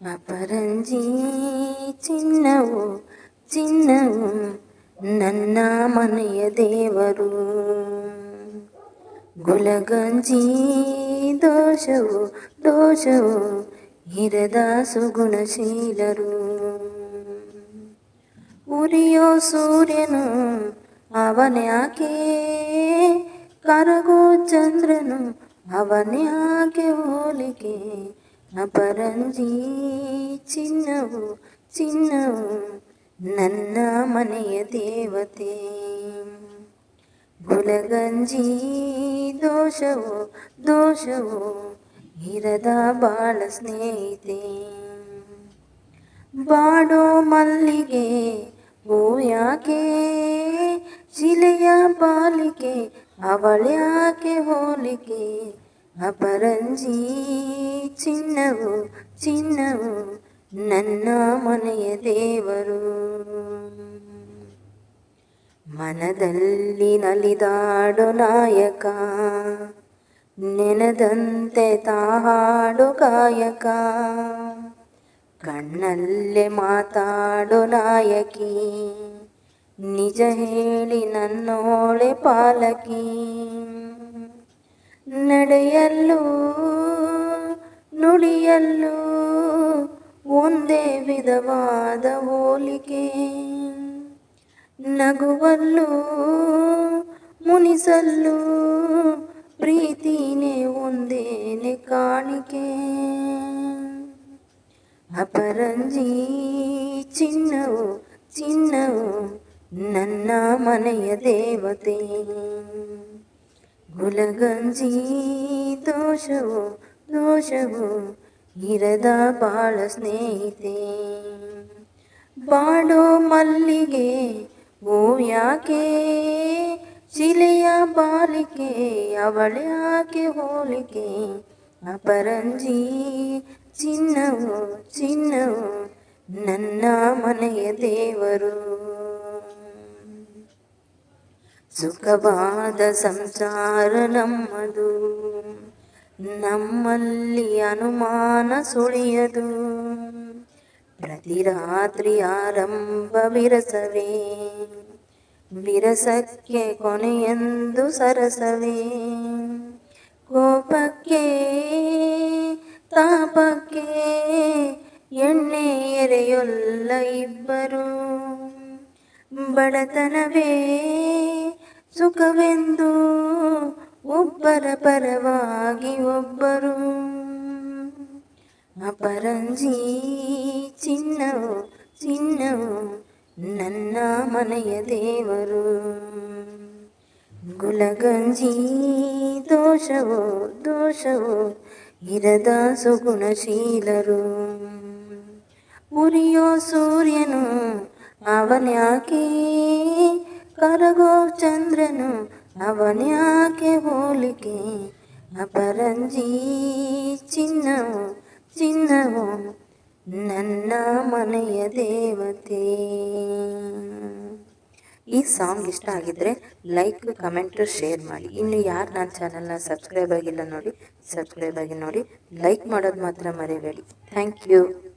ಅಪರಂಜಿ ಚಿನ್ನವು ಚಿನ್ನವು ನನ್ನ ಮನೆಯ ದೇವರು. ಗುಲಗಂಜಿ ದೋಷವು ದೋಷವು ಇರದ ಸುಗುಣಶೀಲರು. ಉರಿಯೋ ಸೂರ್ಯನು ಅವನ್ಯಾಕೆ, ಕರಗೋ ಚಂದ್ರನು ಅವನ್ಯಾಕೆ ಹೋಲಿಕೆ. ಅಪರಂಜಿ ಚಿನ್ನವು ಚಿನ್ನವು ನನ್ನ ಮನೆಯ ದೇವತೆ. ಗುಲಗಂಜಿ ದೋಷವು ದೋಷವು ಇರದ ಬಾಳ ಸ್ನೇಹಿತೆ. ಬಾಡೋ ಮಲ್ಲಿಗೆ ಹೂ ಯಾಕೆ, ಶಿಲೆಯ ಬಾಲಿಕೆ ಅವಳ್ಯಾಕೆ ಹೋಲಿಕೆ. ಅಪರಂಜಿ ಚಿನ್ನವು ಚಿನ್ನವು ನನ್ನ ಮನೆಯ ದೇವರು. ಮನದಲ್ಲಿ ನಲಿದಾಡೋ ನಾಯಕ, ನೆನದಂತೆ ತಾಹಾಡೋ ಕಾಯಕ. ಕಣ್ಣಲ್ಲೇ ಮಾತಾಡೋ ನಾಯಕಿ, ನಿಜ ಹೇಳಿ ನನ್ನೋಳೆ ಪಾಲಕಿ. ನಡೆಯಲ್ಲೂ ನುಡಿಯಲ್ಲೂ ಒಂದೇ ವಿಧವಾದ ಹೋಲಿಕೆ. ನಗುವಲ್ಲೂ ಮುನಿಸಲ್ಲೂ ಪ್ರೀತಿನೇ ಒಂದೇನೆ ಕಾಣಿಕೆ. ಅಪರಂಜಿ ಚಿನ್ನವು ಚಿನ್ನವು ನನ್ನ ಮನೆಯ ದೇವತೆ. ಗುಲಗಂಜಿ ದೋಷವು ದೋಷವು ಇರದ ಬಾಳ ಸ್ನೇಹಿತೆ. ಬಾಡೋ ಮಲ್ಲಿಗೆ ಹೂ ಯಾಕೆ, ಶಿಲೆಯ ಬಾಲಿಕೆ ಅವಳ್ಯಾಕೆ ಹೋಲಿಕೆ. ಅಪರಂಜಿ ಚಿನ್ನವು ಚಿನ್ನವು ನನ್ನ ಮನೆಯ ದೇವರು. ಸುಖವಾದ ಸಂಸಾರ ನಮ್ಮದು, ನಮ್ಮಲ್ಲಿ ಅನುಮಾನ ಸುಳಿಯದು. ಪ್ರತಿ ರಾತ್ರಿ ಆರಂಭ ವಿರಸವೇ, ವಿರಸಕ್ಕೆ ಕೊನೆಯೆಂದು ಸರಸವೇ. ಕೋಪಕ್ಕೆ ತಾಪಕ್ಕೆ ಎಣ್ಣೆ ಎರೆಯೊಲ್ಲ ಇಬ್ಬರು. ಬಡತನವೇ ಸುಖವೆಂದು ಒಬ್ಬರ ಪರವಾಗಿ ಒಬ್ಬರು. ಅಪರಂಜಿ ಚಿನ್ನವು ಚಿನ್ನವು ನನ್ನ ಮನೆಯ ದೇವರು. ಗುಲಗಂಜಿ ದೋಷವು ದೋಷವು ಇರದ ಸುಗುಣಶೀಲರು. ಉರಿಯೋ ಸೂರ್ಯನು ಅವನ್ಯಾಕೆ, ಕರಗೋ ಚಂದ್ರನು ಅವನ್ಯಾಕೆ ಹೋಲಿಕೆ. ಅಪರಂಜಿ ಚಿನ್ನವು ಚಿನ್ನವು ನನ್ನ ಮನೆಯ ದೇವತೆ. ಈ ಸಾಂಗ್ ಇಷ್ಟ ಆಗಿದ್ರೆ ಲೈಕ್ ಕಮೆಂಟ್ ಶೇರ್ ಮಾಡಿ. ಇನ್ನು ಯಾರು ನನ್ನ ಚಾನಲ್ನ ಸಬ್ಸ್ಕ್ರೈಬ್ ಆಗಿಲ್ಲ ನೋಡಿ, ಸಬ್ಸ್ಕ್ರೈಬ್ ಆಗಿ ನೋಡಿ. ಲೈಕ್ ಮಾಡೋದು ಮಾತ್ರ ಮರಿಬೇಡಿ. Thank you.